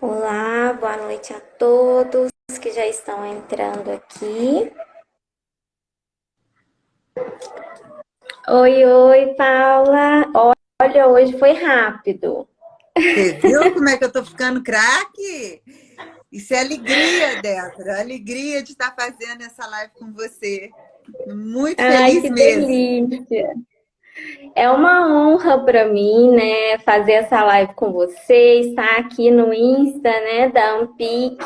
Olá, boa noite a todos que já estão entrando aqui. Oi, oi, Paula. Olha, hoje foi rápido. Você viu como é que eu tô ficando craque? Isso é alegria, Débora. Alegria de estar fazendo essa live com você. Muito Ai, feliz que mesmo. delícia. É uma honra para mim, né, fazer essa live com você, estar aqui no Insta, né, da Ampic.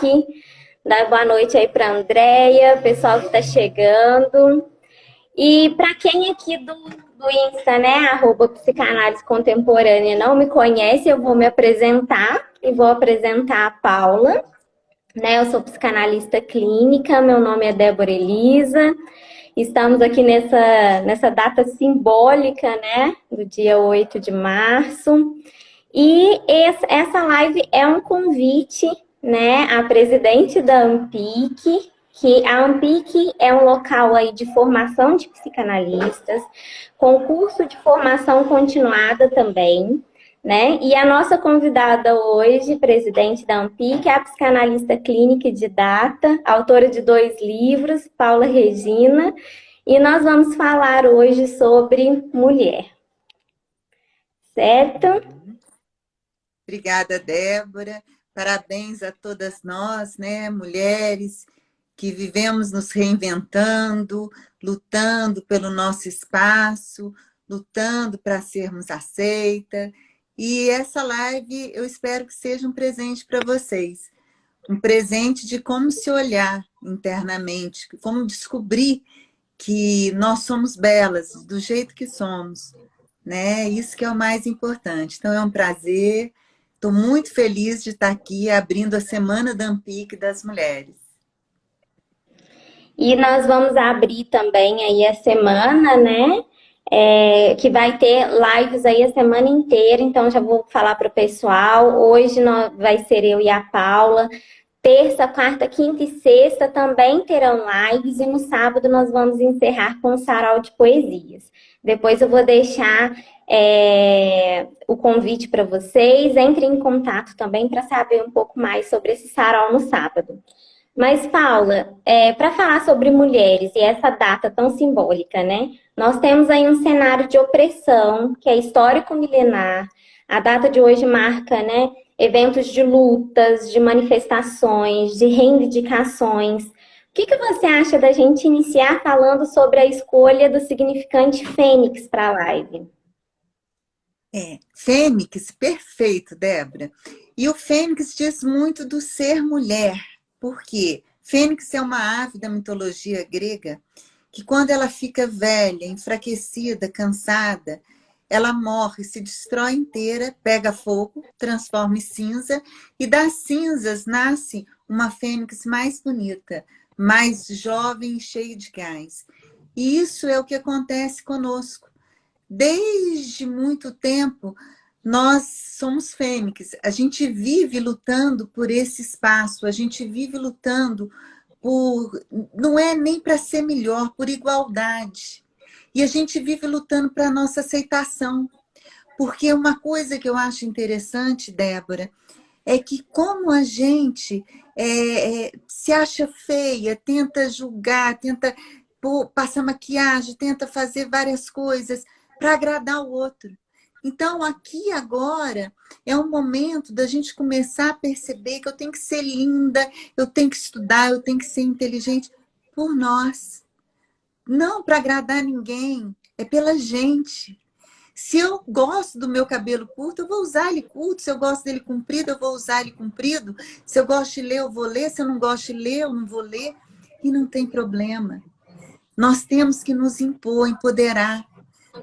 Dar boa noite aí para Andréia, pessoal que está chegando. E para quem aqui do Insta, né, @psicanálise contemporânea não me conhece, eu vou me apresentar e vou apresentar a Paula, né? Eu sou psicanalista clínica, meu nome é Débora Elisa. Estamos aqui nessa data simbólica, né, do dia 8 de março. E essa live é um convite, né, à presidente da Ampic, que a Ampic é um local aí de formação de psicanalistas, concurso de formação continuada também, né? E a nossa convidada hoje, presidente da Ampic, é a psicanalista clínica e didata, autora de 2 livros, Paula Regina, e nós vamos falar hoje sobre mulher, certo? Obrigada, Débora. Parabéns a todas nós, né, mulheres que vivemos nos reinventando, lutando pelo nosso espaço, lutando para sermos aceitas. E essa live eu espero que seja um presente para vocês. Um presente de como se olhar internamente, como descobrir que nós somos belas do jeito que somos, né? Isso que é o mais importante. Então é um prazer. Estou muito feliz de estar aqui abrindo a Semana da Ampic das Mulheres. E nós vamos abrir também aí a semana, né? Que vai ter lives aí a semana inteira, então já vou falar para o pessoal. Hoje vai ser eu e a Paula. Terça, quarta, quinta e sexta também terão lives, e no sábado nós vamos encerrar com o sarau de poesias. Depois eu vou deixar o convite para vocês. Entrem em contato também para saber um pouco mais sobre esse sarau no sábado. Mas, Paula, para falar sobre mulheres e essa data tão simbólica, né? Nós temos aí um cenário de opressão que é histórico milenar. A data de hoje marca, né, eventos de lutas, de manifestações, de reivindicações. O que você acha da gente iniciar falando sobre a escolha do significante Fênix para a live? Fênix, perfeito, Débora. E o Fênix diz muito do ser mulher. Por quê? Fênix é uma ave da mitologia grega que quando ela fica velha, enfraquecida, cansada, ela morre, se destrói inteira, pega fogo, transforma em cinza e das cinzas nasce uma fênix mais bonita, mais jovem e cheia de gás. E isso é o que acontece conosco. Desde muito tempo, nós somos fênix. A gente vive lutando por esse espaço, a gente vive lutando por, não é nem para ser melhor, por igualdade. E a gente vive lutando para a nossa aceitação. Porque uma coisa que eu acho interessante, Débora, é que como a gente se acha feia, tenta julgar, tenta passar maquiagem, tenta fazer várias coisas para agradar o outro. Então, aqui agora é um momento da gente começar a perceber que eu tenho que ser linda, eu tenho que estudar, eu tenho que ser inteligente por nós. Não para agradar ninguém, é pela gente. Se eu gosto do meu cabelo curto, eu vou usar ele curto. Se eu gosto dele comprido, eu vou usar ele comprido. Se eu gosto de ler, eu vou ler. Se eu não gosto de ler, eu não vou ler. E não tem problema. Nós temos que nos impor, empoderar.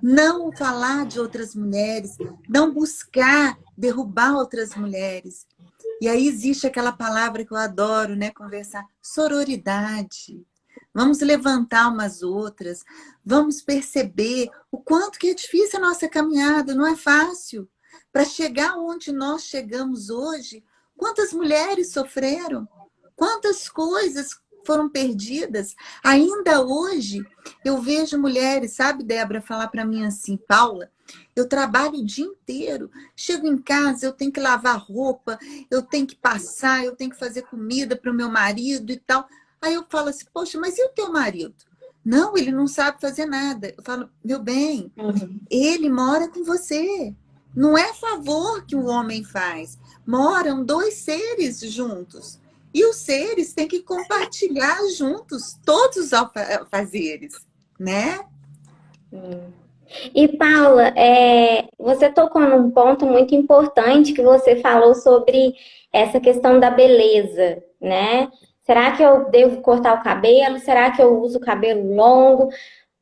Não falar de outras mulheres. Não buscar derrubar outras mulheres. E aí existe aquela palavra que eu adoro, né? Conversar. Sororidade. Vamos levantar umas outras, vamos perceber o quanto que é difícil a nossa caminhada, não é fácil. Para chegar onde nós chegamos hoje, quantas mulheres sofreram, quantas coisas foram perdidas. Ainda hoje, eu vejo mulheres, sabe, Débora, falar para mim assim, Paula, eu trabalho o dia inteiro, chego em casa, eu tenho que lavar roupa, eu tenho que passar, eu tenho que fazer comida para o meu marido e tal. Aí eu falo assim, poxa, mas e o teu marido? Não, ele não sabe fazer nada. Eu falo, meu bem, Uhum. ele mora com você. Não é favor que o homem faz. Moram dois seres juntos. E os seres têm que compartilhar juntos todos os afazeres, né? E Paula, você tocou num ponto muito importante que você falou sobre essa questão da beleza, né? Será que eu devo cortar o cabelo? Será que eu uso cabelo longo?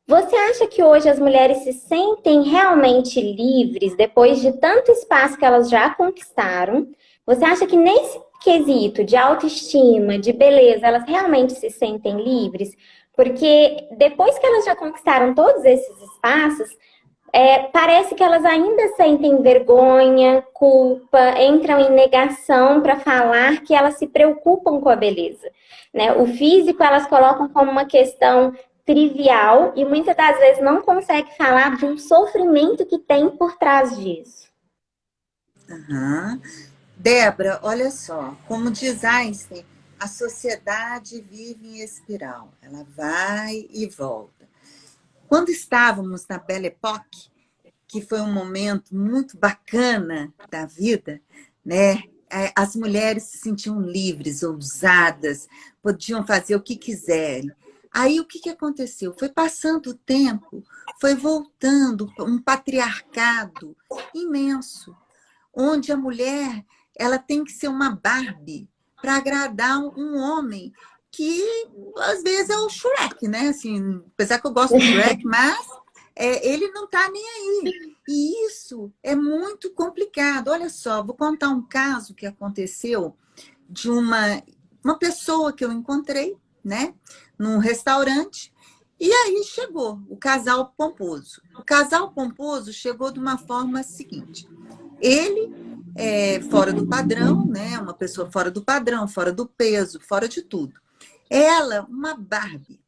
Você acha que hoje as mulheres se sentem realmente livres depois de tanto espaço que elas já conquistaram? Você acha que nesse quesito de autoestima, de beleza, elas realmente se sentem livres? Porque depois que elas já conquistaram todos esses espaços, parece que elas ainda sentem vergonha, culpa, entram em negação para falar que elas se preocupam com a beleza, né? O físico elas colocam como uma questão trivial e muitas das vezes não consegue falar de um sofrimento que tem por trás disso. Uhum. Débora, olha só, como diz Einstein, a sociedade vive em espiral, ela vai e volta. Quando estávamos na Belle Époque, que foi um momento muito bacana da vida, né? As mulheres se sentiam livres, ousadas, podiam fazer o que quiserem. Aí o que aconteceu? Foi passando o tempo, foi voltando um patriarcado imenso, onde a mulher ela tem que ser uma Barbie para agradar um homem que às vezes é o Shrek, né? Assim, apesar que eu gosto do Shrek, mas ele não está nem aí. E isso é muito complicado. Olha só, vou contar um caso que aconteceu de uma pessoa que eu encontrei, né, num restaurante, e aí chegou o casal pomposo. O casal pomposo chegou de uma forma seguinte. Ele é fora do padrão, né? Uma pessoa fora do padrão, fora do peso, fora de tudo. Ela, uma Barbie,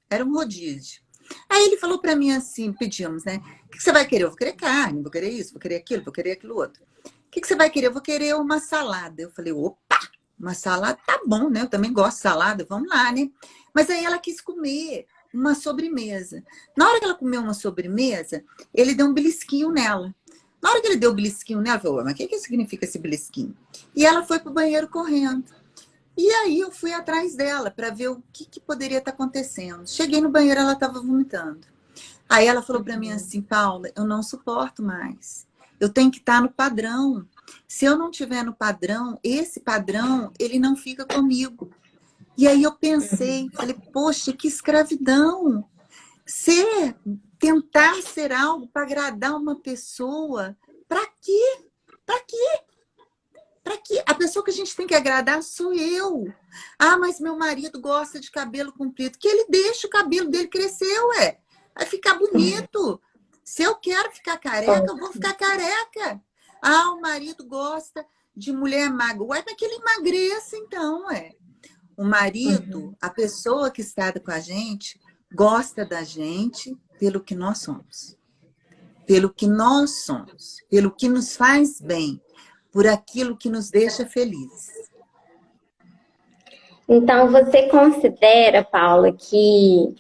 era um rodízio. Aí ele falou para mim assim, pedimos, né? O que você vai querer? Eu vou querer carne, vou querer isso, vou querer aquilo outro. O que você vai querer? Eu vou querer uma salada. Eu falei, opa, uma salada tá bom, né? Eu também gosto de salada, vamos lá, né? Mas aí ela quis comer uma sobremesa. Na hora que ela comeu uma sobremesa, ele deu um belisquinho nela. Na hora que ele deu o belisquinho nela, eu falei, mas o que significa esse belisquinho? E ela foi pro banheiro correndo. E aí eu fui atrás dela para ver o que poderia estar acontecendo. Cheguei no banheiro, ela estava vomitando. Aí ela falou para mim assim, Paula, eu não suporto mais. Eu tenho que estar no padrão. Se eu não estiver no padrão, esse padrão, ele não fica comigo. E aí eu pensei, falei, poxa, que escravidão. Tentar ser algo para agradar uma pessoa, para quê? Para quê? Para quê? A pessoa que a gente tem que agradar sou eu. Ah, mas meu marido gosta de cabelo comprido. Que ele deixe o cabelo dele crescer, ué. Vai ficar bonito. Se eu quero ficar careca, eu vou ficar careca. Ah, o marido gosta de mulher magra. Ué, mas que ele emagreça, então, ué. O marido, a pessoa que está com a gente, gosta da gente pelo que nós somos. Pelo que nós somos. Pelo que nos faz bem. Por aquilo que nos deixa felizes. Então, você considera, Paula, que,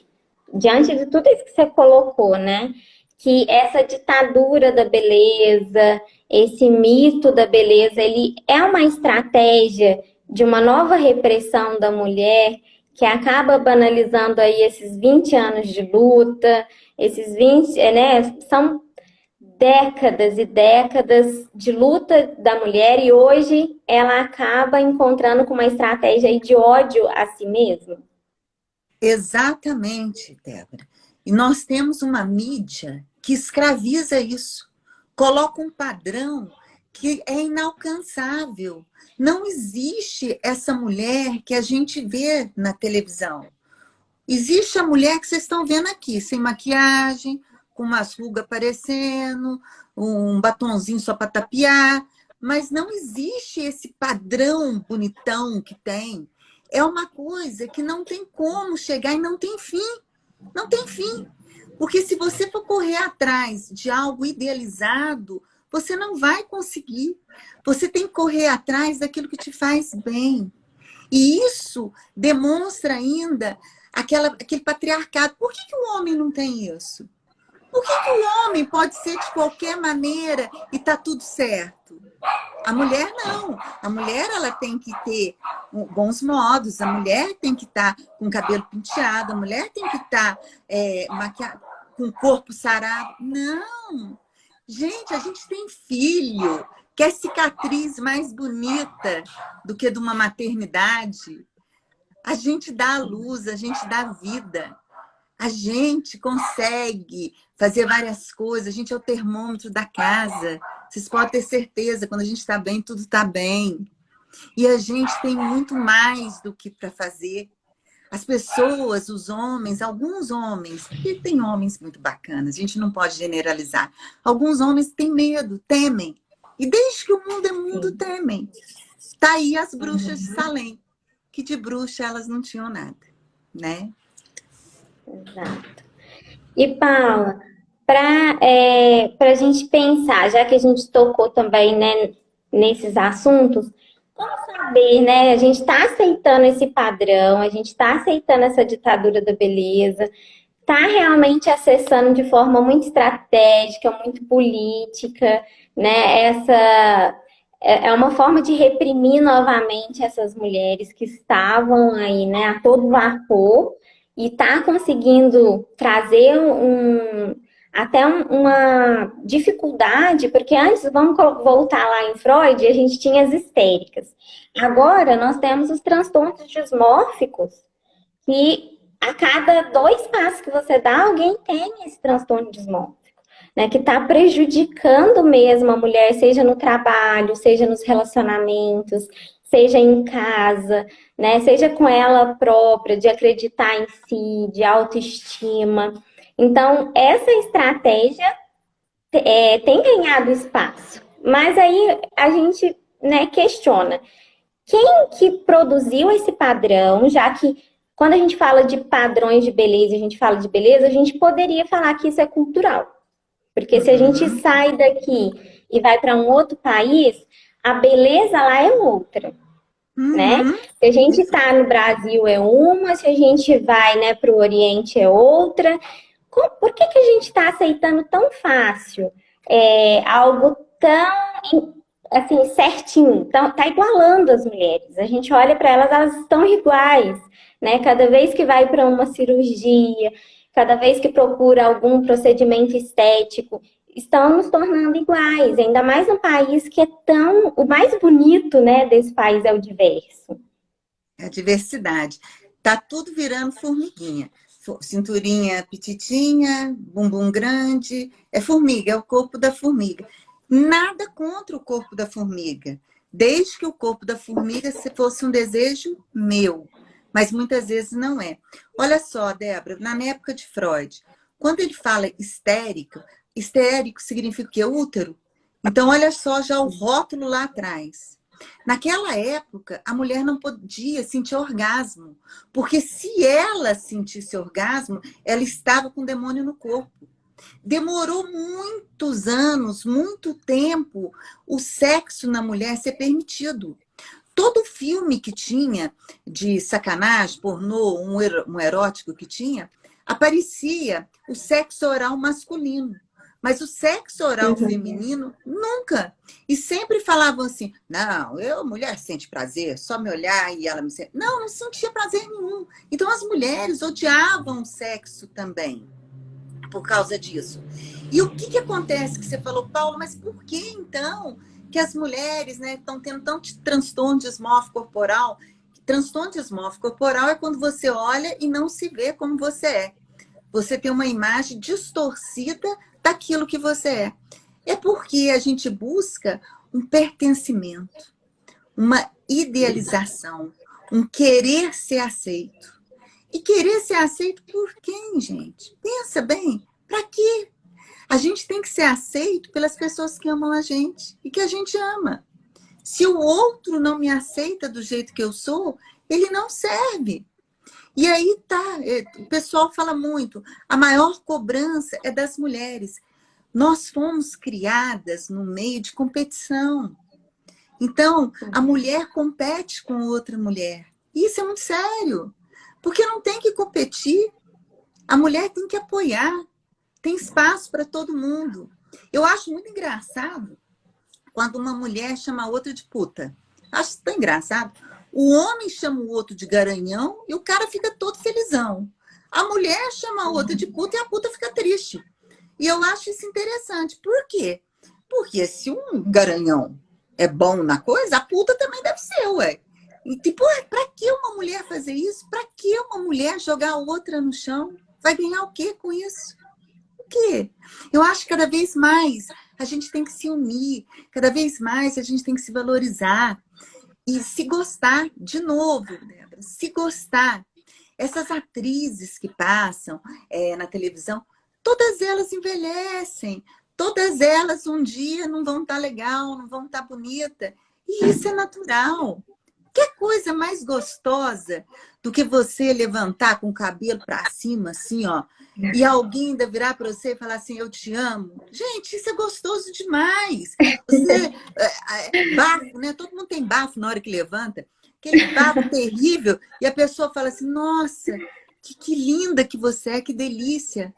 diante de tudo isso que você colocou, né, que essa ditadura da beleza, esse mito da beleza, ele é uma estratégia de uma nova repressão da mulher que acaba banalizando aí esses 20 anos de luta, esses 20, né, são décadas e décadas de luta da mulher e hoje ela acaba encontrando com uma estratégia aí de ódio a si mesma. Exatamente, Débora. E nós temos uma mídia que escraviza isso. Coloca um padrão que é inalcançável. Não existe essa mulher que a gente vê na televisão. Existe a mulher que vocês estão vendo aqui, sem maquiagem, com umas rugas aparecendo, um batonzinho só para tapear, mas não existe esse padrão bonitão que tem. é uma coisa que não tem como chegar e não tem fim. Não tem fim. Porque se você for correr atrás de algo idealizado, você não vai conseguir. Você tem que correr atrás daquilo que te faz bem. E isso demonstra ainda aquele patriarcado. Por que o homem não tem isso? Por que o homem pode ser de qualquer maneira e tá tudo certo? A mulher não. A mulher ela tem que ter bons modos, a mulher tem que estar com o cabelo penteado, a mulher tem que estar maquiada, com o corpo sarado. Não! Gente, a gente tem filho. Quer cicatriz mais bonita do que de uma maternidade? A gente dá a luz, a gente dá vida. A gente consegue fazer várias coisas. A gente é o termômetro da casa. Vocês podem ter certeza, quando a gente está bem, tudo está bem. E a gente tem muito mais do que para fazer. As pessoas, os homens, alguns homens, porque tem homens muito bacanas, a gente não pode generalizar. Alguns homens têm medo, temem. E desde que o mundo é mundo, temem. Tá aí as bruxas de Salem, que de bruxa elas não tinham nada, né? Exato. E Paula, para a gente pensar, já que a gente tocou também, né, nesses assuntos, como saber, né? A gente está aceitando esse padrão, a gente está aceitando essa ditadura da beleza, está realmente acessando de forma muito estratégica, muito política, né? Essa é uma forma de reprimir novamente essas mulheres que estavam aí, né, a todo vapor e está conseguindo trazer uma dificuldade, porque antes, vamos voltar lá em Freud, a gente tinha as histéricas. Agora, nós temos os transtornos dismórficos, que a cada 2 passos que você dá, alguém tem esse transtorno dismórfico, né, que está prejudicando mesmo a mulher, seja no trabalho, seja nos relacionamentos, seja em casa, né, seja com ela própria, de acreditar em si, de autoestima. Então, essa estratégia tem ganhado espaço. Mas aí a gente, né, questiona quem que produziu esse padrão, já que quando a gente fala de padrões de beleza, a gente fala de beleza, a gente poderia falar que isso é cultural. Porque se a gente sai daqui e vai para um outro país, a beleza lá é outra. Né? Se a gente está no Brasil é uma, se a gente vai, né, para o Oriente é outra. Por que a gente está aceitando tão fácil algo tão assim, certinho? Tá igualando as mulheres. A gente olha para elas, elas estão iguais. Né? Cada vez que vai para uma cirurgia, cada vez que procura algum procedimento estético, estão nos tornando iguais, ainda mais num país que é tão... O mais bonito, né, desse país é o diverso. É a diversidade. Tá tudo virando formiguinha. Cinturinha petitinha, bumbum grande. É formiga, é o corpo da formiga. Nada contra o corpo da formiga, desde que o corpo da formiga fosse um desejo meu. Mas muitas vezes não é. Olha só, Débora, na época de Freud, quando ele fala histérico significa o quê? Útero. Então, olha só já o rótulo lá atrás. Naquela época, a mulher não podia sentir orgasmo, porque se ela sentisse orgasmo, ela estava com o demônio no corpo. Demorou muitos anos, muito tempo, o sexo na mulher ser permitido. Todo filme que tinha de sacanagem, pornô, um erótico que tinha, aparecia o sexo oral masculino. Mas o sexo oral feminino, nunca. E sempre falavam assim, não, mulher sente prazer, só me olhar e ela me sente... Não sentia prazer nenhum. Então as mulheres odiavam o sexo também, por causa disso. E o que acontece que você falou, Paulo, mas por que então que as mulheres, né, estão tendo tanto transtorno dismórfico corporal? Transtorno dismórfico corporal é quando você olha e não se vê como você é. Você tem uma imagem distorcida daquilo que você é. É porque a gente busca um pertencimento, uma idealização, um querer ser aceito. E querer ser aceito por quem, gente? Pensa bem, para quê? A gente tem que ser aceito pelas pessoas que amam a gente e que a gente ama. Se o outro não me aceita do jeito que eu sou, ele não serve. E aí tá, o pessoal fala muito, a maior cobrança é das mulheres. Nós fomos criadas no meio de competição. Então, a mulher compete com outra mulher. Isso é muito sério, porque não tem que competir. A mulher tem que apoiar, tem espaço para todo mundo. Eu acho muito engraçado quando uma mulher chama a outra de puta. Acho tão engraçado. O homem chama o outro de garanhão e o cara fica todo felizão. A mulher chama a outra de puta e a puta fica triste. E eu acho isso interessante. Por quê? Porque se um garanhão é bom na coisa, a puta também deve ser, ué. E tipo, pra que uma mulher fazer isso? Pra que uma mulher jogar a outra no chão? Vai ganhar o quê com isso? O quê? Eu acho que cada vez mais a gente tem que se unir, cada vez mais a gente tem que se valorizar e se gostar de novo, Débora, se gostar. Essas atrizes que passam na televisão, todas elas envelhecem, todas elas um dia não vão estar legal, não vão estar bonita. E isso é natural. Que coisa mais gostosa do que você levantar com o cabelo para cima, assim, ó, e alguém ainda virar para você e falar assim, eu te amo. Gente, isso é gostoso demais. Você, bafo, né? Todo mundo tem bafo na hora que levanta. Aquele bafo terrível. E a pessoa fala assim, nossa, que linda que você é, que delícia.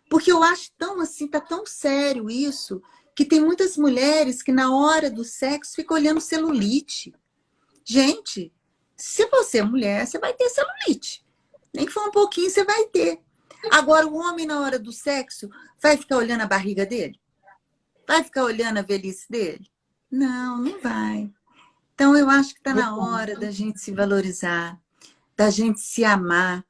Porque eu acho tão assim, tá tão sério isso, que tem muitas mulheres que na hora do sexo ficam olhando celulite. Gente, se você é mulher, você vai ter celulite. Nem que for um pouquinho, você vai ter. Agora, o homem, na hora do sexo, vai ficar olhando a barriga dele? Vai ficar olhando a velhice dele? Não, não vai. Então, eu acho que está na hora da gente se valorizar, da gente se amar,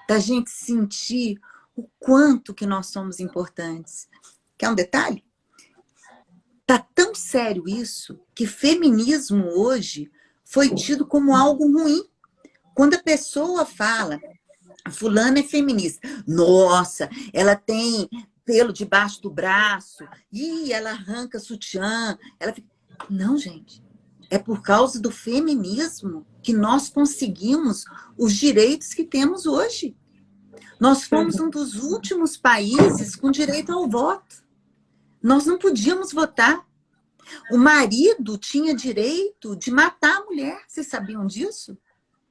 da gente sentir o quanto que nós somos importantes. Quer um detalhe? Tá tão sério isso que feminismo hoje foi tido como algo ruim. Quando a pessoa fala, fulana é feminista, nossa, ela tem pelo debaixo do braço, e ela arranca sutiã. Não, gente, é por causa do feminismo que nós conseguimos os direitos que temos hoje. Nós fomos um dos últimos países com direito ao voto. Nós não podíamos votar. O marido tinha direito de matar a mulher, vocês sabiam disso?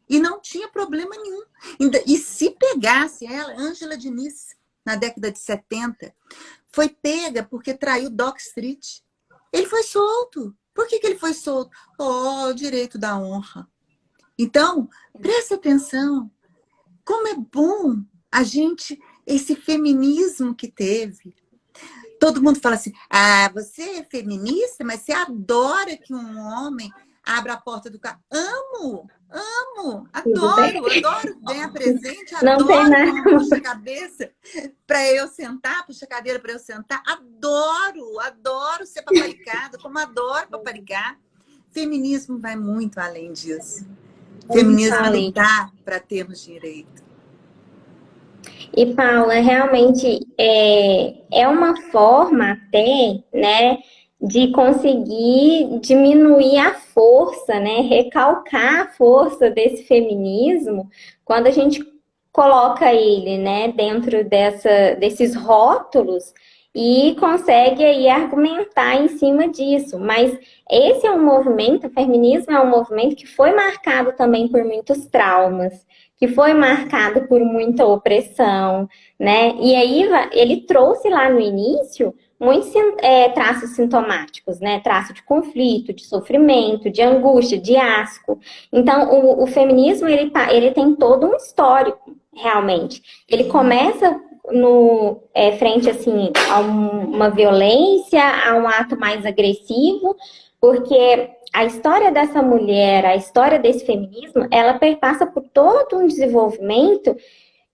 E não tinha problema nenhum. E se pegasse ela, Ângela Diniz, na década de 70, foi pega porque traiu Doc Street. Ele foi solto. Por que ele foi solto? Oh, o direito da honra. Então, presta atenção. Como é bom a gente, esse feminismo que teve. Todo mundo fala assim, ah, você é feminista, mas você adora que um homem abra a porta do carro. Amo, adoro ganhar presente, Não tem adoro nada. que um puxa a cabeça para eu sentar, puxa a cadeira para eu sentar. Adoro ser paparicada, como adoro paparicar. Feminismo vai muito além disso. Feminismo é lutar para termos direito. E, Paula, realmente é uma forma até, né, de conseguir diminuir a força, né, recalcar a força desse feminismo quando a gente coloca ele, né, dentro desses rótulos e consegue aí argumentar em cima disso. Mas esse é um movimento, o feminismo é um movimento que foi marcado também por muitos traumas, que foi marcado por muita opressão, né? E aí ele trouxe lá no início muitos traços sintomáticos, né? Traço de conflito, de sofrimento, de angústia, de asco. Então, o feminismo, ele tem todo um histórico, realmente. Ele começa frente, assim, a uma violência, a um ato mais agressivo, porque a história dessa mulher, a história desse feminismo, ela perpassa por todo um desenvolvimento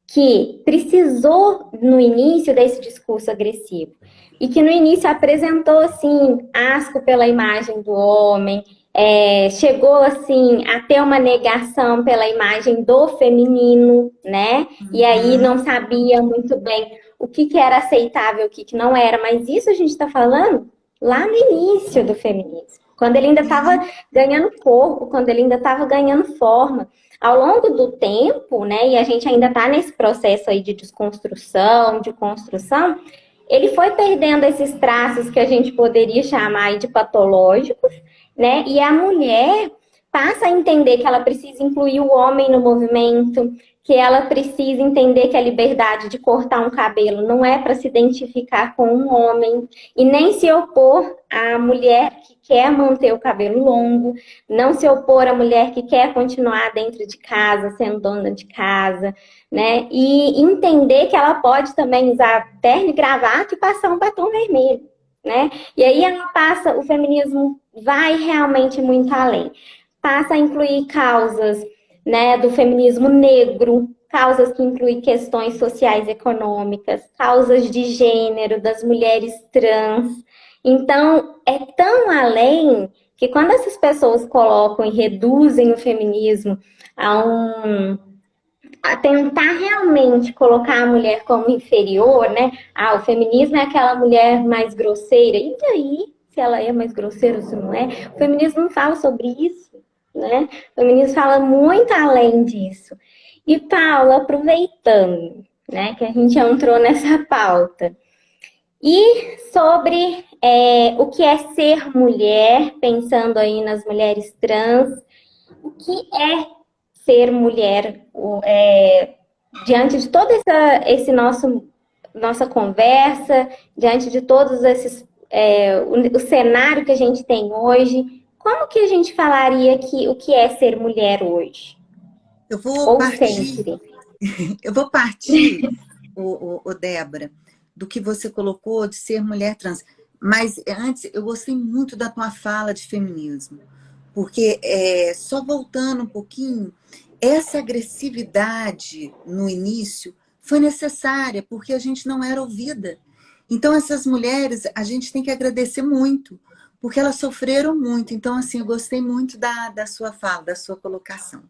que precisou, no início, desse discurso agressivo. E que no início apresentou, assim, asco pela imagem do homem, chegou, assim, a ter uma negação pela imagem do feminino, né? E aí não sabia muito bem o que era aceitável, o que não era. Mas isso a gente está falando lá no início do feminismo. Quando ele ainda estava ganhando corpo, quando ele ainda estava ganhando forma. ao longo do tempo, né, e a gente ainda está nesse processo aí de desconstrução, de construção, ele foi perdendo esses traços que a gente poderia chamar aí de patológicos, né, e a mulher passa a entender que ela precisa incluir o homem no movimento, que ela precisa entender que a liberdade de cortar um cabelo não é para se identificar com um homem e nem se opor à mulher que quer manter o cabelo longo, não se opor à mulher que quer continuar dentro de casa, sendo dona de casa, né? E entender que ela pode também usar terno e gravata e passar um batom vermelho, né? E aí ela passa, o feminismo vai realmente muito além. Passa a incluir causas, né, do feminismo negro, causas que incluem questões sociais e econômicas, causas de gênero, das mulheres trans. Então, é tão além que quando essas pessoas colocam e reduzem o feminismo a tentar realmente colocar a mulher como inferior, né? Ah, o feminismo é aquela mulher mais grosseira. E daí, se ela é mais grosseira ou se não é? O feminismo não fala sobre isso, né? O feminismo fala muito além disso. E, Paula, aproveitando, né, que a gente entrou nessa pauta, e sobre o que é ser mulher, pensando aí nas mulheres trans, o que é ser mulher diante de toda esse nossa conversa, diante de todos esses o cenário que a gente tem hoje, como que a gente falaria que o que é ser mulher hoje? Eu vou Ou partir, sempre? eu vou partir, o Débora, do que você colocou de ser mulher trans. Mas antes, eu gostei muito da tua fala de feminismo. Porque, só voltando um pouquinho, essa agressividade no início foi necessária, porque a gente não era ouvida. Então, essas mulheres, a gente tem que agradecer muito, porque elas sofreram muito. Então, assim, eu gostei muito da sua fala, da sua colocação.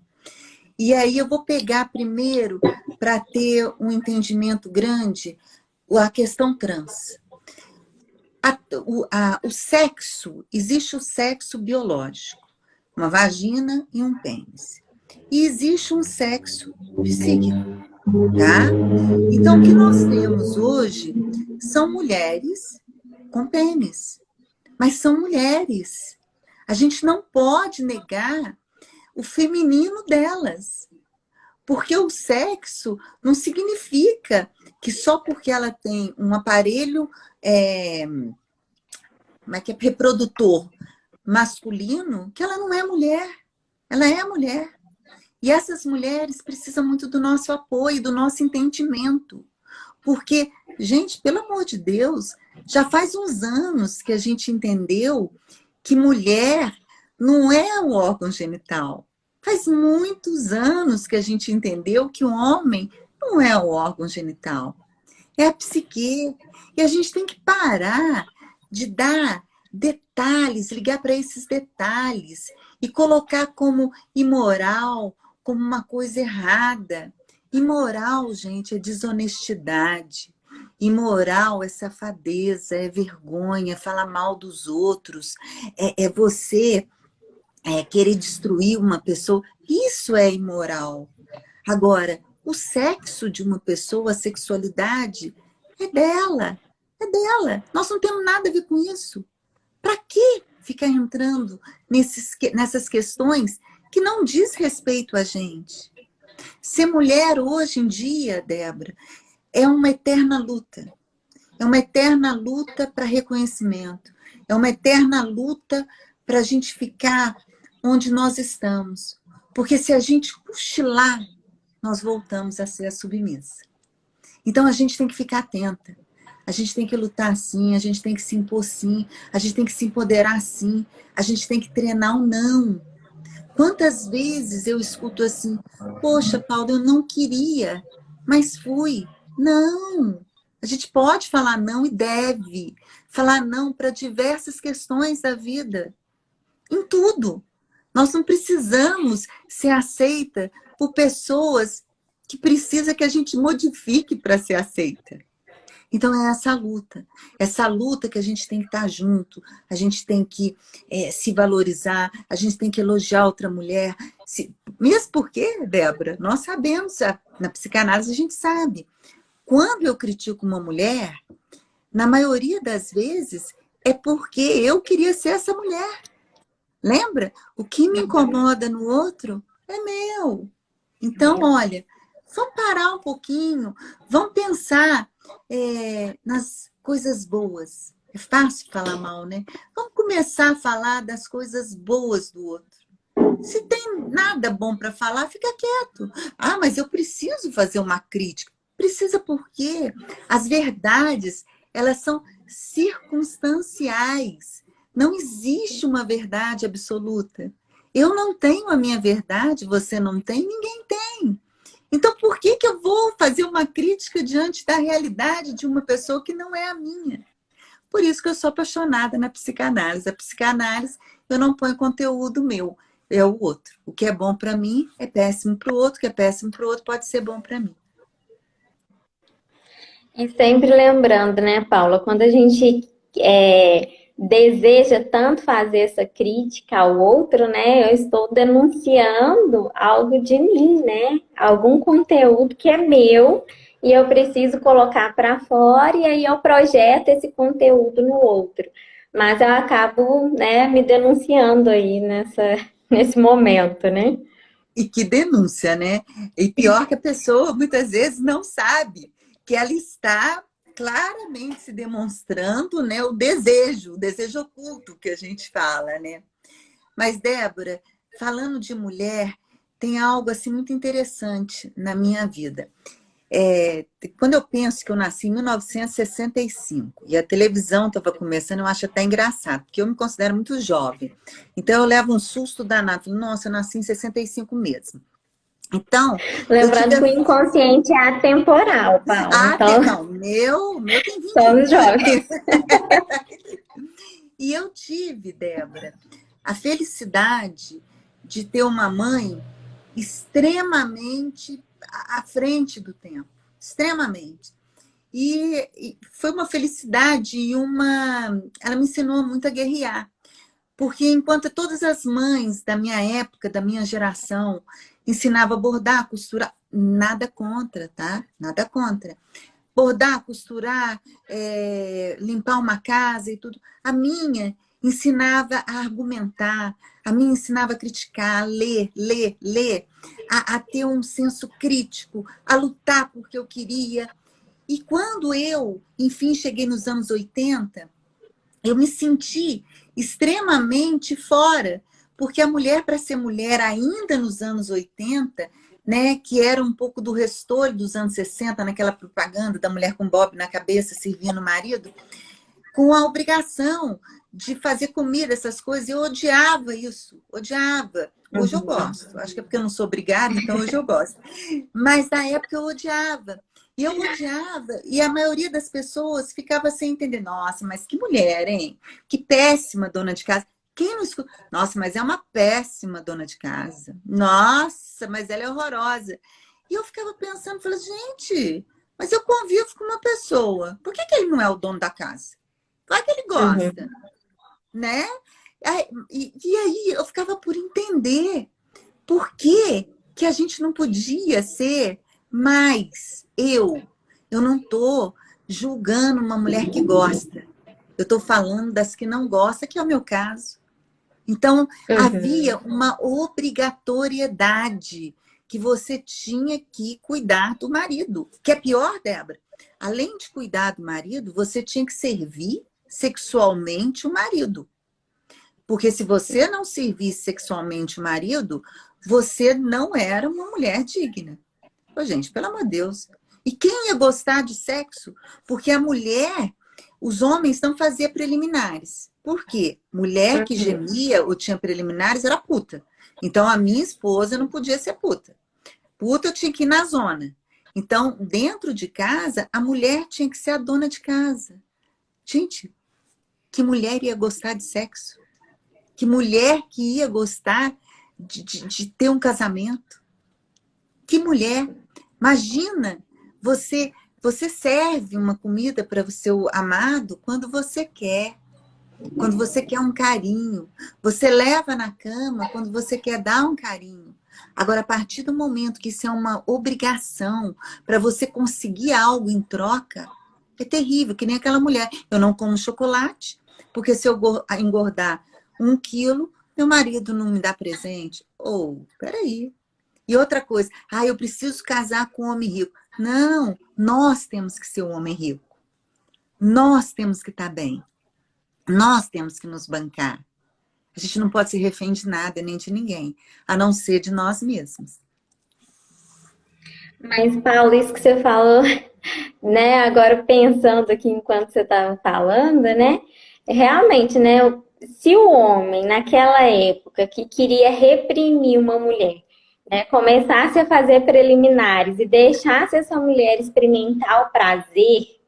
E aí eu vou pegar primeiro, para ter um entendimento grande, a questão trans. O sexo, existe o sexo biológico, uma vagina e um pênis. E existe um sexo psíquico, tá? Então, o que nós temos hoje são mulheres com pênis, mas são mulheres. A gente não pode negar o feminino delas, porque o sexo não significa que só porque ela tem um aparelho como é que é, reprodutor masculino, que ela não é mulher. Ela é mulher. E essas mulheres precisam muito do nosso apoio, do nosso entendimento. Porque, gente, pelo amor de Deus, já faz uns anos que a gente entendeu que mulher não é o órgão genital. Faz muitos anos que a gente entendeu que o homem não é o órgão genital. É a psique. E a gente tem que parar de dar detalhes, ligar para esses detalhes e colocar como imoral, como uma coisa errada. Imoral, gente, é desonestidade. Imoral é safadeza, é vergonha, é falar mal dos outros, é você querer destruir uma pessoa. Isso é imoral. Agora, o sexo de uma pessoa, a sexualidade, é dela. É dela. Nós não temos nada a ver com isso. Para que ficar entrando nessas questões que não diz respeito a gente? Ser mulher hoje em dia, Débora, é uma eterna luta. É uma eterna luta para reconhecimento. É uma eterna luta para a gente ficar onde nós estamos. Porque se a gente cochilar, nós voltamos a ser a submissa. Então a gente tem que ficar atenta. A gente tem que lutar sim, a gente tem que se impor sim, a gente tem que se empoderar sim, a gente tem que treinar o não. Quantas vezes eu escuto assim, poxa, Paulo, eu não queria, mas fui. Não, a gente pode falar não e deve falar não para diversas questões da vida, em tudo. Nós não precisamos ser aceita por pessoas que precisam que a gente modifique para ser aceita. Então é essa luta que a gente tem que estar junto, a gente tem que se valorizar, a gente tem que elogiar outra mulher. Mesmo porque, Débora, nós sabemos, na psicanálise a gente sabe, quando eu critico uma mulher, na maioria das vezes é porque eu queria ser essa mulher. Lembra? O que me incomoda no outro é meu. Então, olha, vamos parar um pouquinho, vamos pensar nas coisas boas. É fácil falar mal, né? Vamos começar a falar das coisas boas do outro. Se tem nada bom para falar, fica quieto. Ah, mas eu preciso fazer uma crítica. Precisa porque as verdades, elas são circunstanciais. Não existe uma verdade absoluta. Eu não tenho a minha verdade, você não tem, ninguém tem. Então, por que eu vou fazer uma crítica diante da realidade de uma pessoa que não é a minha? Por isso que eu sou apaixonada na psicanálise. A psicanálise, eu não ponho conteúdo meu, é o outro. O que é bom para mim é péssimo para o outro, o que é péssimo para o outro pode ser bom para mim. E sempre lembrando, né, Paula, quando a gente deseja tanto fazer essa crítica ao outro, né, eu estou denunciando algo de mim, né, algum conteúdo que é meu e eu preciso colocar para fora e aí eu projeto esse conteúdo no outro. Mas eu acabo, né, me denunciando aí nesse momento, né? E que denúncia, né? E pior que a pessoa muitas vezes não sabe que ela está claramente se demonstrando, né, o desejo oculto que a gente fala, né? Mas, Débora, falando de mulher, tem algo assim muito interessante na minha vida. Quando eu penso que eu nasci em 1965 e a televisão estava começando, eu acho até engraçado, porque eu me considero muito jovem. Então, eu levo um susto danado. Falo, nossa, eu nasci em 65 mesmo. Então, eu tive... Lembrando que o inconsciente é atemporal, Paula. Então, Não, meu tem 21. somos jovens. E eu tive, Débora, a felicidade de ter uma mãe extremamente à frente do tempo. Extremamente. E foi uma felicidade e ela me ensinou muito a guerrear. Porque enquanto todas as mães da minha época, da minha geração, ensinavam a bordar, costurar, nada contra, tá? Nada contra. Bordar, costurar, limpar uma casa e tudo. A minha ensinava a argumentar, a minha ensinava a criticar, a ler, a ter um senso crítico, a lutar porque eu queria. E quando eu, enfim, cheguei nos anos 80, eu me senti extremamente fora, porque a mulher, para ser mulher ainda nos anos 80, né, que era um pouco do restolho dos anos 60, naquela propaganda da mulher com bob na cabeça servindo o marido, com a obrigação de fazer comida, essas coisas, eu odiava isso, odiava. Hoje eu gosto, acho que é porque eu não sou obrigada, então hoje eu gosto. Mas na época eu odiava. E eu odiava, e a maioria das pessoas ficava sem entender. Nossa, mas que mulher, hein? Que péssima dona de casa. Quem não escuta? Nossa, mas é uma péssima dona de casa. Nossa, mas ela é horrorosa. E eu ficava pensando, falei, gente, mas eu convivo com uma pessoa. Por que ele não é o dono da casa? Claro que ele gosta, né? E aí eu ficava por entender por que a gente não podia ser mais eu. Eu não estou julgando uma mulher que gosta. Eu estou falando das que não gostam, que é o meu caso. Então, havia uma obrigatoriedade que você tinha que cuidar do marido. Que é pior, Débora. Além de cuidar do marido, você tinha que servir sexualmente o marido. Porque se você não servisse sexualmente o marido, você não era uma mulher digna. Ô, gente, pelo amor de Deus. E quem ia gostar de sexo? Porque a mulher, os homens não faziam preliminares. Por quê? Mulher que gemia ou tinha preliminares era puta. Então, a minha esposa não podia ser puta. Puta, eu tinha que ir na zona. Então, dentro de casa, a mulher tinha que ser a dona de casa. Gente, que mulher ia gostar de sexo? Que mulher que ia gostar de ter um casamento? Que mulher? Imagina você Você serve uma comida para o seu amado quando você quer um carinho. Você leva na cama quando você quer dar um carinho. Agora, a partir do momento que isso é uma obrigação para você conseguir algo em troca, é terrível, que nem aquela mulher. Eu não como chocolate, porque se eu engordar 1 quilo, meu marido não me dá presente. Ou, peraí. E outra coisa, eu preciso casar com um homem rico. Não, nós temos que ser um homem rico. Nós temos que estar bem. Nós temos que nos bancar. A gente não pode ser refém de nada, nem de ninguém, a não ser de nós mesmos. Mas, Paulo, isso que você falou, né? Agora pensando aqui enquanto você estava falando, né? Realmente, né? Se o homem, naquela época, que queria reprimir uma mulher, né, começasse a fazer preliminares e deixasse essa mulher experimentar o prazer,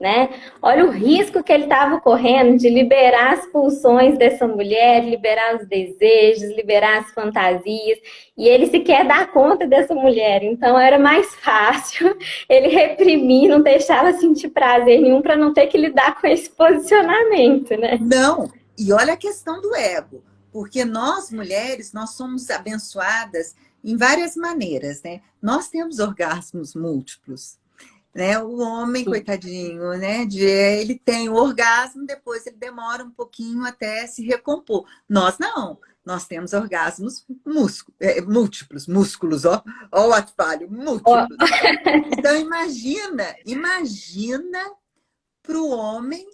né? Olha o risco que ele estava correndo de liberar as pulsões dessa mulher, liberar os desejos, liberar as fantasias, e ele sequer dá conta dessa mulher. Então era mais fácil ele reprimir, não deixar ela sentir prazer nenhum para não ter que lidar com esse posicionamento, né? Não, e olha a questão do ego, porque nós mulheres, nós somos abençoadas em várias maneiras, né? Nós temos orgasmos múltiplos. Né? O homem, Sim. coitadinho, né? Ele tem o orgasmo, depois ele demora um pouquinho até se recompor. Nós não. Nós temos orgasmos múltiplos, músculos, ó o ato Ó, múltiplos. Então, imagina para o homem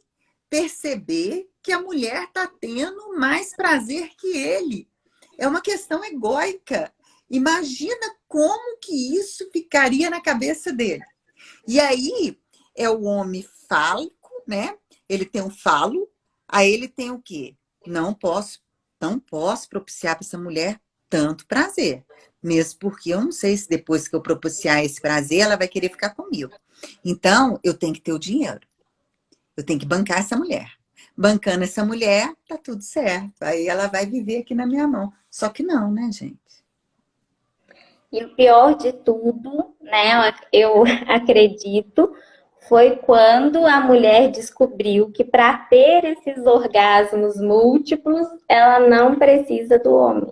perceber que a mulher está tendo mais prazer que ele. É uma questão egóica. Imagina como que isso ficaria na cabeça dele. E aí é o homem fálico, né? Ele tem um falo, aí ele tem o quê? Não posso propiciar para essa mulher tanto prazer. Mesmo porque eu não sei se depois que eu propiciar esse prazer, ela vai querer ficar comigo. Então, eu tenho que ter o dinheiro. Eu tenho que bancar essa mulher. Bancando essa mulher, tá tudo certo. Aí ela vai viver aqui na minha mão. Só que não, né, gente? e o pior de tudo, né, eu acredito, foi quando a mulher descobriu que para ter esses orgasmos múltiplos, ela não precisa do homem.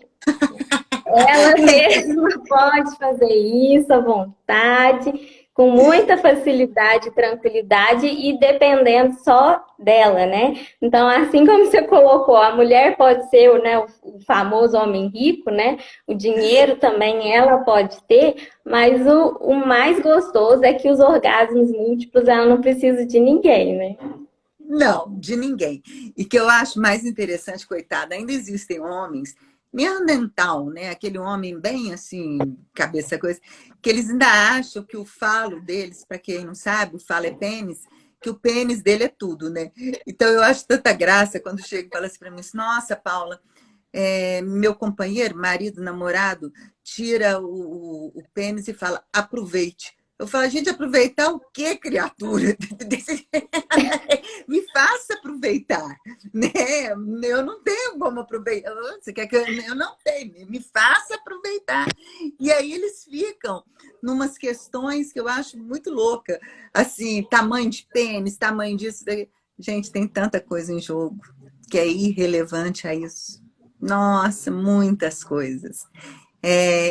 Ela mesma pode fazer isso à vontade, com muita facilidade e tranquilidade e dependendo só dela, né? Então, assim como você colocou, a mulher pode ser, né, o famoso homem rico, né? O dinheiro também ela pode ter, mas o mais gostoso é que os orgasmos múltiplos ela não precisa de ninguém, né? Não, de ninguém. E que eu acho mais interessante, coitada, ainda existem homens, neandertal, né? Aquele homem bem assim, cabeça coisa, que eles ainda acham que o falo deles, para quem não sabe, o falo é pênis, que o pênis dele é tudo, né? Então eu acho tanta graça quando chega e fala assim para mim, nossa, Paula, meu companheiro, marido, namorado, tira o pênis e fala, aproveite. Eu falo, gente, aproveitar o quê, criatura? Me faça aproveitar, né? Eu não tenho como aproveitar. Você quer que eu não tenho? Me faça aproveitar. E aí eles ficam numas questões que eu acho muito louca. Assim, tamanho de pênis, tamanho disso. Gente, tem tanta coisa em jogo que é irrelevante a isso. Nossa, muitas coisas.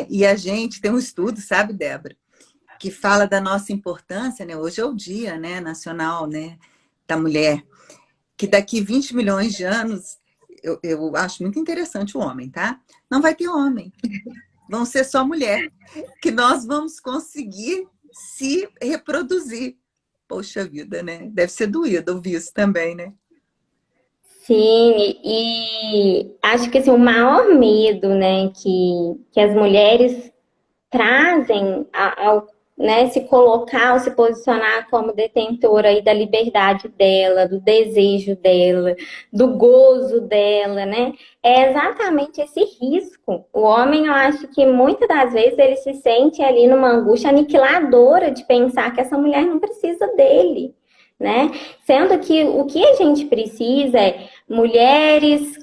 E a gente tem um estudo, sabe, Débora, que fala da nossa importância, né? Hoje é o Dia, né, Nacional, né, da Mulher, que daqui 20 milhões de anos, eu acho muito interessante o homem, tá? Não vai ter homem, vão ser só mulher, que nós vamos conseguir se reproduzir. Poxa vida, né? Deve ser doído ouvir isso também, né? Sim, e acho que assim, o maior medo, né, que as mulheres trazem ao, né, se colocar ou se posicionar como detentora aí da liberdade dela, do desejo dela, do gozo dela, né? É exatamente esse risco. O homem, eu acho que muitas das vezes ele se sente ali numa angústia aniquiladora de pensar que essa mulher não precisa dele. né? Sendo que o que a gente precisa é mulheres,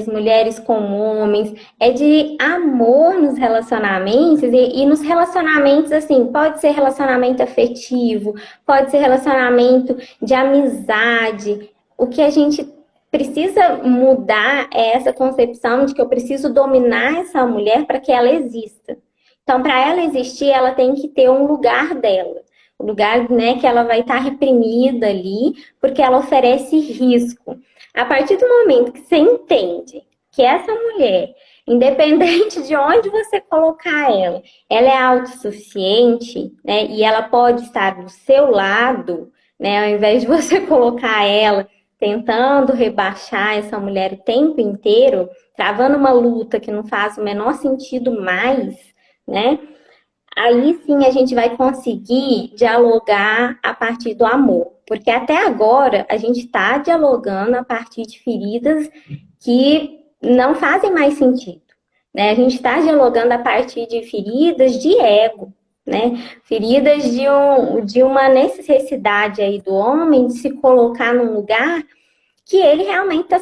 mulheres com homens, é de amor nos relacionamentos e nos relacionamentos, assim, pode ser relacionamento afetivo, pode ser relacionamento de amizade. O que a gente precisa mudar é essa concepção de que eu preciso dominar essa mulher para que ela exista. Então, para ela existir, ela tem que ter um lugar dela. O lugar, né, que ela vai estar reprimida ali, porque ela oferece risco. A partir do momento que você entende que essa mulher, independente de onde você colocar ela é autossuficiente, né, e ela pode estar do seu lado, né, ao invés de você colocar ela tentando rebaixar essa mulher o tempo inteiro, travando uma luta que não faz o menor sentido mais, né? Aí sim a gente vai conseguir dialogar a partir do amor. Porque até agora a gente está dialogando a partir de feridas que não fazem mais sentido. Né? A gente está dialogando a partir de feridas de ego, né? Feridas de uma necessidade aí do homem de se colocar num lugar que ele realmente está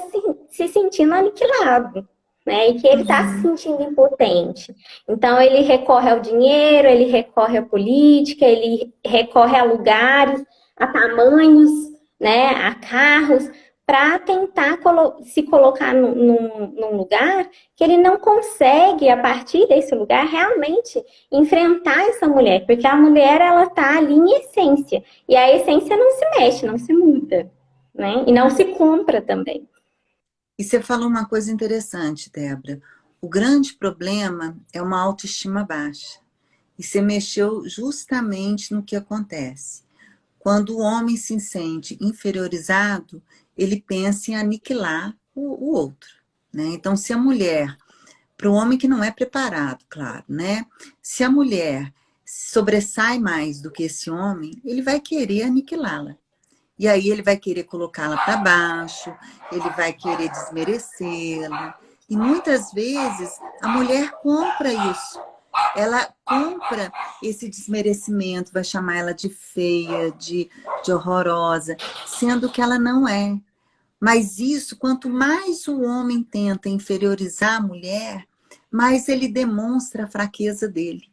se sentindo aniquilado, né? E que ele está se Uhum. sentindo impotente. Então, ele recorre ao dinheiro, ele recorre à política, ele recorre a lugares, a tamanhos, né? A carros, para tentar se colocar num lugar que ele não consegue, a partir desse lugar, realmente enfrentar essa mulher, porque a mulher, ela está ali em essência, e a essência não se mexe, não se muda, né? E não se compra também. E você falou uma coisa interessante, Débora. O grande problema é uma autoestima baixa. E você mexeu justamente no que acontece. Quando o homem se sente inferiorizado, ele pensa em aniquilar o outro, né? Então, se a mulher, para o homem que não é preparado, claro, né? Se a mulher sobressai mais do que esse homem, ele vai querer aniquilá-la. E aí ele vai querer colocá-la para baixo, ele vai querer desmerecê-la. E muitas vezes a mulher compra isso. Ela compra esse desmerecimento, vai chamar ela de feia, de horrorosa, sendo que ela não é. Mas isso, quanto mais o homem tenta inferiorizar a mulher, mais ele demonstra a fraqueza dele.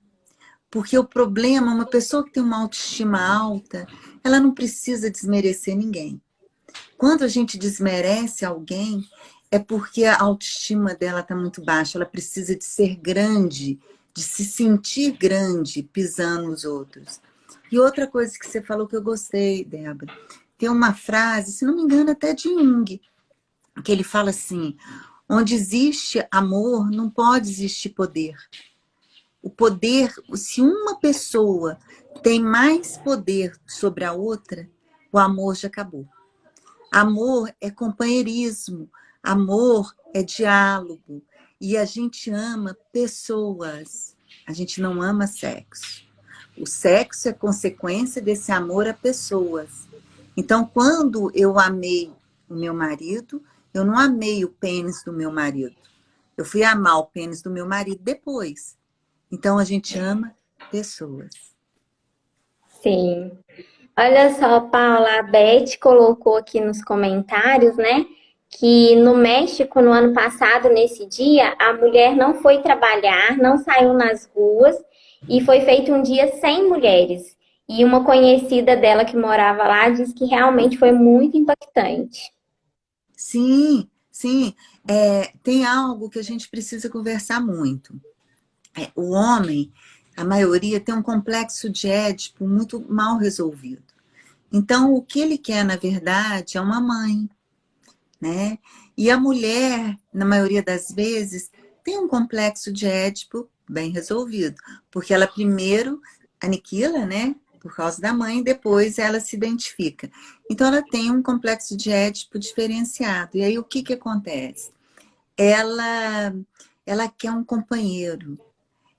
Porque o problema, uma pessoa que tem uma autoestima alta, ela não precisa desmerecer ninguém. Quando a gente desmerece alguém, é porque a autoestima dela está muito baixa, ela precisa de ser grande, de se sentir grande pisando nos outros. E outra coisa que você falou que eu gostei, Débora, tem uma frase, se não me engano, até de Jung, que ele fala assim: onde existe amor, não pode existir poder. O poder, se uma pessoa tem mais poder sobre a outra, o amor já acabou. Amor é companheirismo, amor é diálogo. E a gente ama pessoas, a gente não ama sexo. O sexo é consequência desse amor a pessoas. Então, quando eu amei o meu marido, eu não amei o pênis do meu marido. Eu fui amar o pênis do meu marido depois. Então, a gente ama pessoas. Sim. Olha só, Paula, a Beth colocou aqui nos comentários, né, que no México, no ano passado, nesse dia, a mulher não foi trabalhar, não saiu nas ruas e foi feito um dia sem mulheres. E uma conhecida dela que morava lá disse que realmente foi muito impactante. Sim, sim. Tem algo que a gente precisa conversar muito. O homem, a maioria, tem um complexo de Édipo muito mal resolvido. Então, o que ele quer, na verdade, é uma mãe, né? E a mulher, na maioria das vezes, tem um complexo de Édipo bem resolvido, porque ela primeiro aniquila, né? Por causa da mãe, depois ela se identifica. Então, ela tem um complexo de Édipo diferenciado. E aí, o que que acontece? Ela, ela quer um companheiro,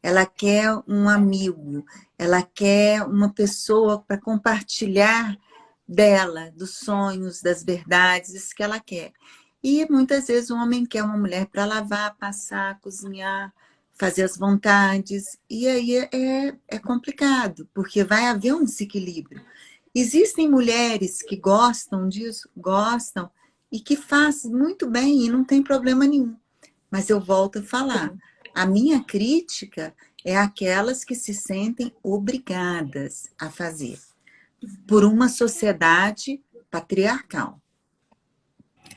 ela quer um amigo, ela quer uma pessoa para compartilhar dela, dos sonhos, das verdades, isso que ela quer. E muitas vezes o homem quer uma mulher para lavar, passar, cozinhar, fazer as vontades. E aí é complicado, porque vai haver um desequilíbrio. Existem mulheres que gostam disso, gostam, e que fazem muito bem e não tem problema nenhum. Mas eu volto a falar, a minha crítica é aquelas que se sentem obrigadas a fazer por uma sociedade patriarcal.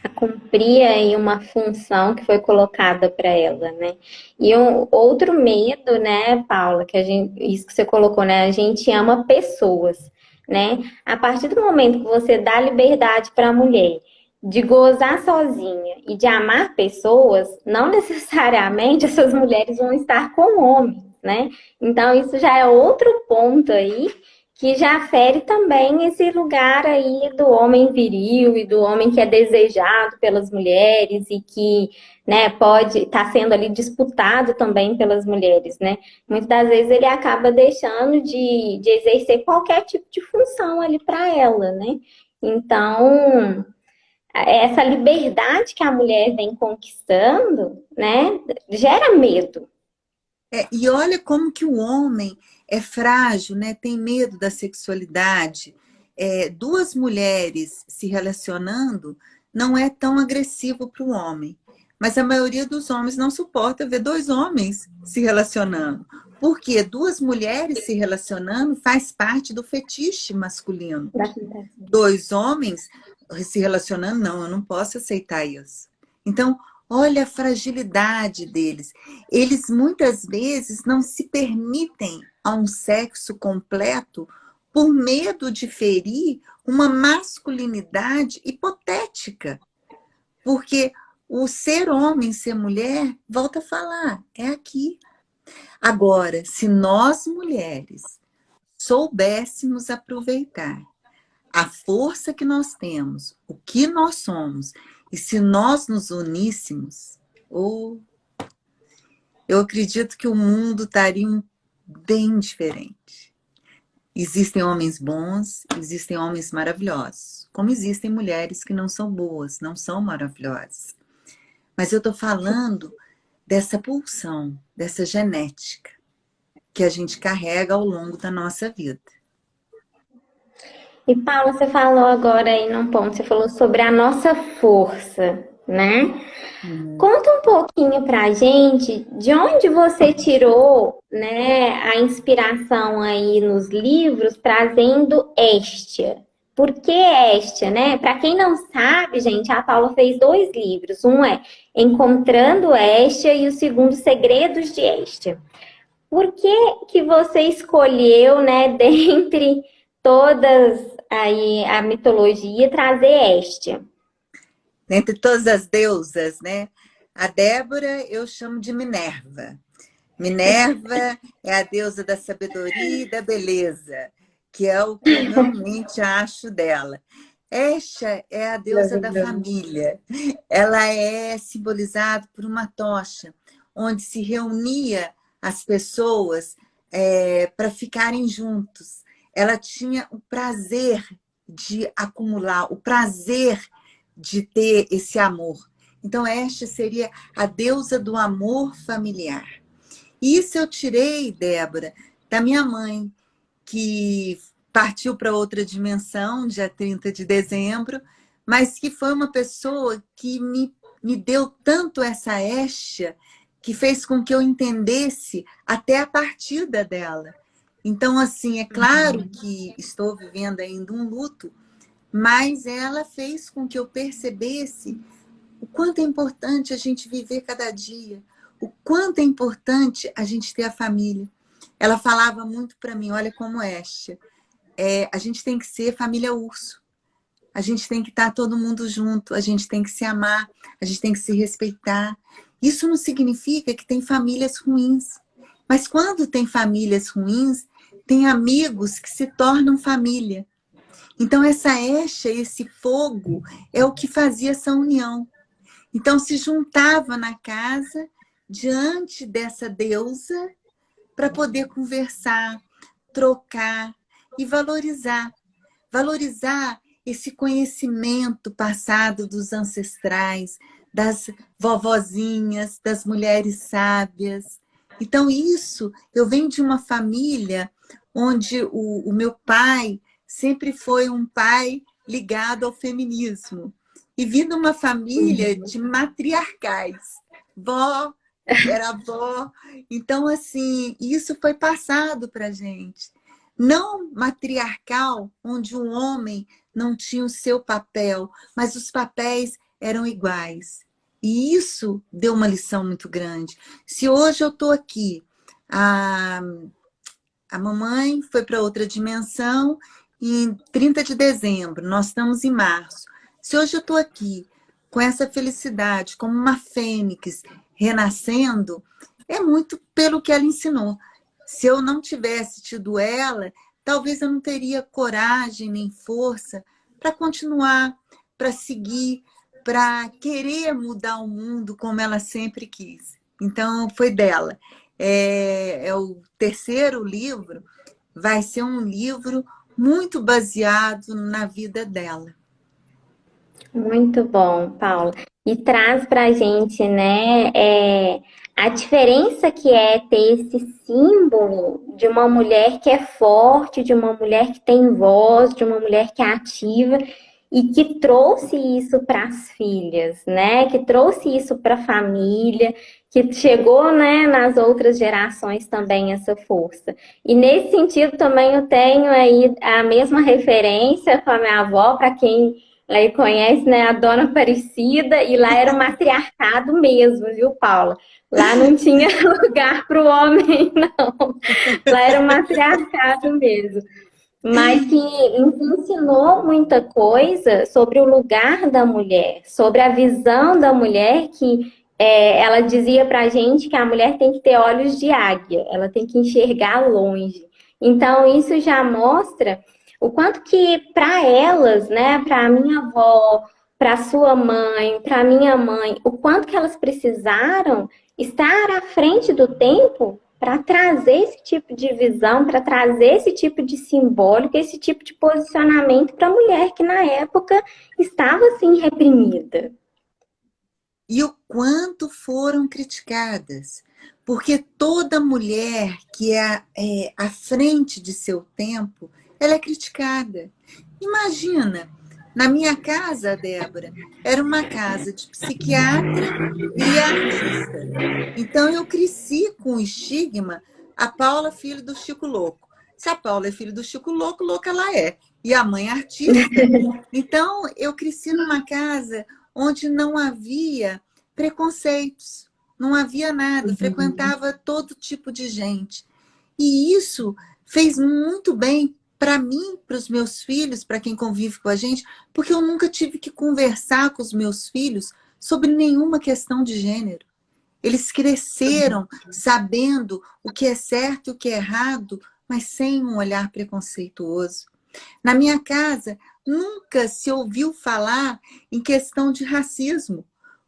A cumprir aí uma função que foi colocada para ela, né? E um outro medo, né, Paula, que a gente, isso que você colocou, né? A gente ama pessoas, né? A partir do momento que você dá liberdade para a mulher de gozar sozinha e de amar pessoas, não necessariamente essas mulheres vão estar com homens, né? Então isso já é outro ponto aí que já fere também esse lugar aí do homem viril e do homem que é desejado pelas mulheres e que, né, pode estar sendo ali disputado também pelas mulheres, né? Muitas das vezes ele acaba deixando de exercer qualquer tipo de função ali para ela, né? Então, essa liberdade que a mulher vem conquistando, né, gera medo. E olha como que o homem é frágil, né? Tem medo da sexualidade. Duas mulheres se relacionando não é tão agressivo para o homem. Mas a maioria dos homens não suporta ver dois homens se relacionando. Porque duas mulheres se relacionando faz parte do fetiche masculino. Dois homens se relacionando, não, eu não posso aceitar isso. Então, olha a fragilidade deles. Eles muitas vezes não se permitem a um sexo completo por medo de ferir uma masculinidade hipotética. Porque o ser homem, ser mulher, volta a falar, é aqui. Agora, se nós mulheres soubéssemos aproveitar a força que nós temos, o que nós somos, e se nós nos uníssemos, eu acredito que o mundo estaria bem diferente. Existem homens bons, existem homens maravilhosos, como existem mulheres que não são boas, não são maravilhosas. Mas eu estou falando dessa pulsão, dessa genética que a gente carrega ao longo da nossa vida. E Paula, você falou agora aí num ponto, você falou sobre a nossa força, né? Conta um pouquinho pra gente de onde você tirou, né, a inspiração aí nos livros trazendo Hestia. Por que Hestia, né? Para quem não sabe, gente, a Paula fez dois livros. Um é Encontrando Hestia e o segundo Segredos de Hestia. Por que você escolheu, né, dentre todas aí a mitologia, trazer Hestia? Entre todas as deusas, né? A Débora eu chamo de Minerva. Minerva é a deusa da sabedoria e da beleza, que é o que eu realmente acho dela. Estia é a deusa da família. Ela é simbolizada por uma tocha, onde se reunia as pessoas para ficarem juntos. Ela tinha o prazer de acumular, o prazer de ter esse amor. Então, Estia seria a deusa do amor familiar. Isso eu tirei, Débora, da minha mãe, que partiu para outra dimensão, dia 30 de dezembro, mas que foi uma pessoa que me deu tanto essa Estia, que fez com que eu entendesse até a partida dela. Então, assim, é claro que estou vivendo ainda um luto, mas ela fez com que eu percebesse o quanto é importante a gente viver cada dia, o quanto é importante a gente ter a família. Ela falava muito para mim, olha como Estia, a gente tem que ser família urso, a gente tem que estar todo mundo junto, a gente tem que se amar, a gente tem que se respeitar. Isso não significa que tem famílias ruins, mas quando tem famílias ruins, tem amigos que se tornam família. Então essa Estia, esse fogo, é o que fazia essa união. Então se juntava na casa, diante dessa deusa, para poder conversar, trocar e valorizar. Valorizar esse conhecimento passado dos ancestrais, das vovozinhas, das mulheres sábias. Então isso, eu venho de uma família onde o meu pai sempre foi um pai ligado ao feminismo. E vim de uma família de matriarcais. Vó, era avó. Então, assim, isso foi passado para a gente. Não matriarcal, onde um homem não tinha o seu papel, mas os papéis eram iguais. E isso deu uma lição muito grande. Se hoje eu estou aqui, a, a mamãe foi para outra dimensão em 30 de dezembro, nós estamos em março. Se hoje eu estou aqui com essa felicidade, como uma fênix renascendo, é muito pelo que ela ensinou. Se eu não tivesse tido ela, talvez eu não teria coragem nem força para continuar, para seguir, para querer mudar o mundo como ela sempre quis. Então, foi dela. É o terceiro livro, vai ser um livro muito baseado na vida dela. Muito bom, Paula. E traz para a gente, né, a diferença que é ter esse símbolo de uma mulher que é forte, de uma mulher que tem voz, de uma mulher que é ativa e que trouxe isso para as filhas, né? Que trouxe isso para a família, que chegou, né, nas outras gerações também essa força. E nesse sentido também eu tenho aí a mesma referência com a minha avó, para quem aí conhece, né, a Dona Aparecida, e lá era um matriarcado mesmo, viu, Paula? Lá não tinha lugar para o homem, não. Lá era um matriarcado mesmo. Mas que ensinou muita coisa sobre o lugar da mulher, sobre a visão da mulher, que ela dizia para a gente que a mulher tem que ter olhos de águia, ela tem que enxergar longe. Então, isso já mostra o quanto que para elas, né, para a minha avó, para a sua mãe, para a minha mãe, o quanto que elas precisaram estar à frente do tempo para trazer esse tipo de visão, para trazer esse tipo de simbólico, esse tipo de posicionamento para a mulher que na época estava assim reprimida. E o quanto foram criticadas. Porque toda mulher que é à frente de seu tempo, ela é criticada. Imagina, na minha casa, Débora, era uma casa de psiquiatra e artista. Então eu cresci com o estigma, a Paula, filha do Chico Louco. Se a Paula é filha do Chico Louco, louca ela é. E a mãe é artista. Então eu cresci numa casa onde não havia preconceitos, não havia nada, frequentava todo tipo de gente. E isso fez muito bem para mim, para os meus filhos, para quem convive com a gente, porque eu nunca tive que conversar com os meus filhos sobre nenhuma questão de gênero. Eles cresceram sabendo o que é certo e o que é errado, mas sem um olhar preconceituoso. Na minha casa, nunca se ouviu falar em questão de racismo,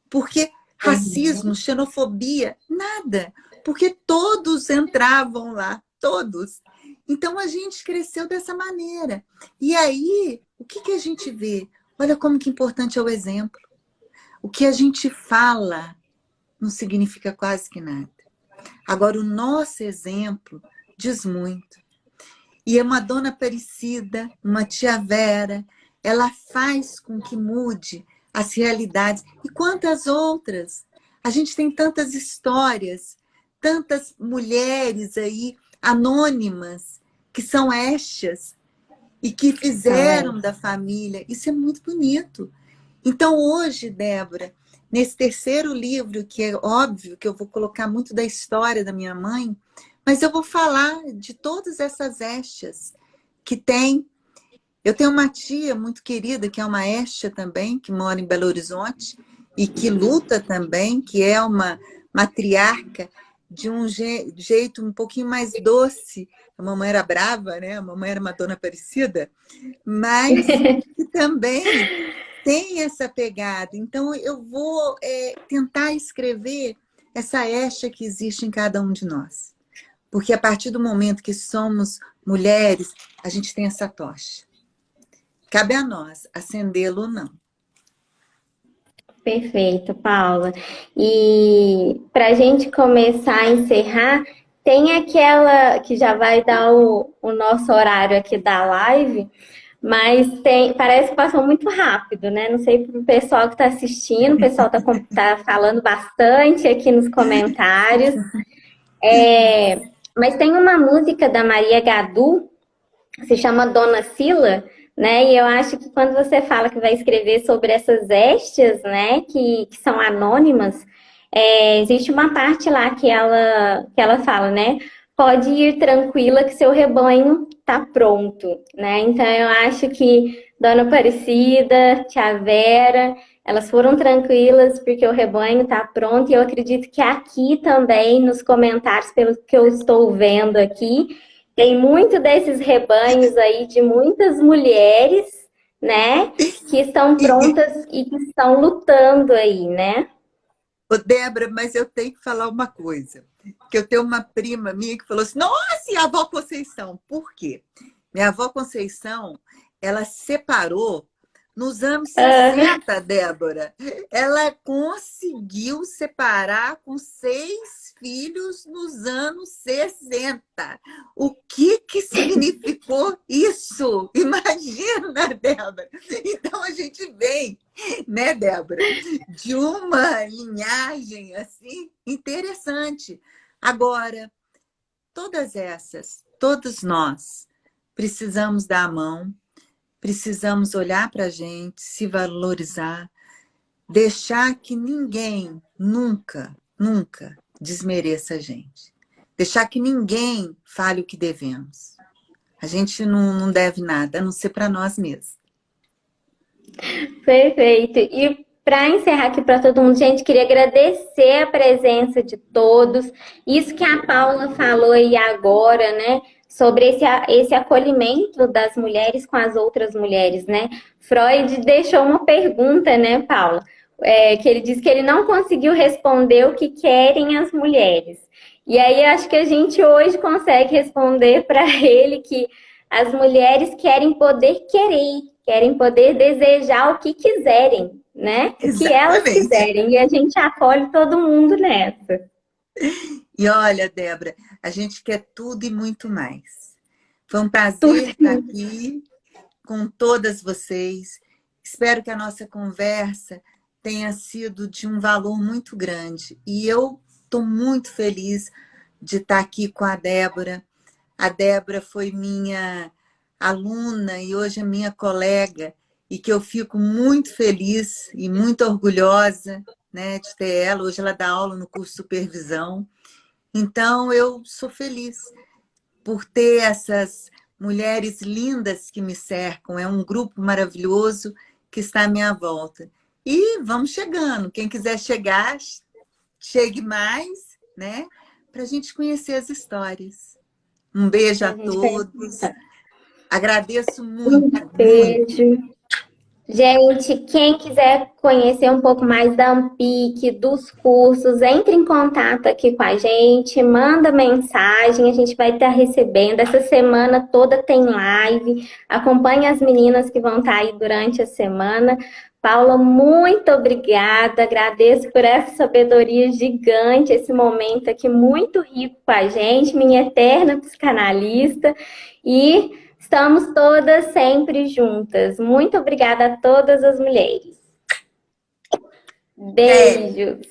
porque racismo, xenofobia, nada, porque todos entravam lá, todos. Então a gente cresceu dessa maneira. E aí, o que a gente vê? Olha como que importante é o exemplo. O que a gente fala não significa quase que nada. Agora, o nosso exemplo diz muito. E uma Dona Aparecida, uma tia Vera, ela faz com que mude as realidades. E quantas outras? A gente tem tantas histórias, tantas mulheres aí anônimas, que são eixas e que fizeram da família. Isso é muito bonito. Então, hoje, Débora, nesse terceiro livro, que é óbvio que eu vou colocar muito da história da minha mãe, mas eu vou falar de todas essas eixas que tem. Eu tenho uma tia muito querida, que é uma Estia também, que mora em Belo Horizonte, e que luta também, que é uma matriarca de um jeito um pouquinho mais doce. A mamãe era brava, né? A mamãe era uma Dona Aparecida, mas que também tem essa pegada. Então, eu vou tentar escrever essa Estia que existe em cada um de nós. Porque a partir do momento que somos mulheres, a gente tem essa tocha. Cabe a nós acendê-lo ou não. Perfeito, Paula. E para a gente começar a encerrar, Tem aquela que já vai dar o nosso horário aqui da live, mas parece que passou muito rápido, né? Não sei para o pessoal que está assistindo, o pessoal tá falando bastante aqui nos comentários. Mas tem uma música da Maria Gadu, se chama Dona Sila, né? E eu acho que quando você fala que vai escrever sobre essas ésties, né, que são anônimas, existe uma parte lá que ela fala, né? Pode ir tranquila que seu rebanho tá pronto, né? Então eu acho que Dona Aparecida, Tia Vera, elas foram tranquilas porque o rebanho tá pronto e eu acredito que aqui também nos comentários, pelo que eu estou vendo aqui, tem muito desses rebanhos aí de muitas mulheres, né, que estão E, prontas e que estão lutando aí, né? ô, Débora, mas eu tenho que falar uma coisa. Que eu tenho uma prima minha que falou assim, nossa, e a avó Conceição? Por quê? Minha avó Conceição, ela separou nos anos Ah, 60, Débora. Ela conseguiu separar com 6 filhos nos anos 60. O que que significou isso? Imagina, Débora. Então a gente vem, né, Débora, de uma linhagem assim interessante. Agora, todos nós, precisamos dar a mão, precisamos olhar para a gente, se valorizar, deixar que ninguém nunca, nunca desmereça a gente. Deixar que ninguém fale o que devemos. A gente não deve nada, a não ser para nós mesmos. perfeito. E para encerrar aqui para todo mundo, gente, queria agradecer a presença de todos. Isso que a Paula falou aí agora, né? Sobre esse acolhimento das mulheres com as outras mulheres, né? Freud deixou uma pergunta, né, Paula? Que ele disse que ele não conseguiu responder o que querem as mulheres. E aí acho que a gente hoje consegue responder para ele que as mulheres querem poder desejar o que quiserem, né? O que elas Exatamente. quiserem. E a gente acolhe todo mundo nessa. E olha, Débora, a gente quer tudo e muito mais. Foi um Tudo. prazer estar aqui com todas vocês. Espero que a nossa conversa tenha sido de um valor muito grande. E eu estou muito feliz de estar aqui com a Débora. A Débora foi minha aluna e hoje é minha colega, e que eu fico muito feliz e muito orgulhosa, né, de ter ela. Hoje ela dá aula no curso de supervisão. Então, eu sou feliz por ter essas mulheres lindas que me cercam. É um grupo maravilhoso que está à minha volta. E vamos chegando. Quem quiser chegar, chegue mais, né? Para a gente conhecer as histórias. Um beijo a A gente vai... todos. Agradeço Um muito, muito. beijo. Gente, quem quiser conhecer um pouco mais da Amphic, dos cursos, entre em contato aqui com a gente, manda mensagem, a gente vai estar recebendo. Essa semana toda tem live, acompanhe as meninas que vão estar aí durante a semana. Paula, muito obrigada, agradeço por essa sabedoria gigante, esse momento aqui muito rico com a gente, minha eterna psicanalista. E estamos todas sempre juntas. Muito obrigada a todas as mulheres. É. Beijos.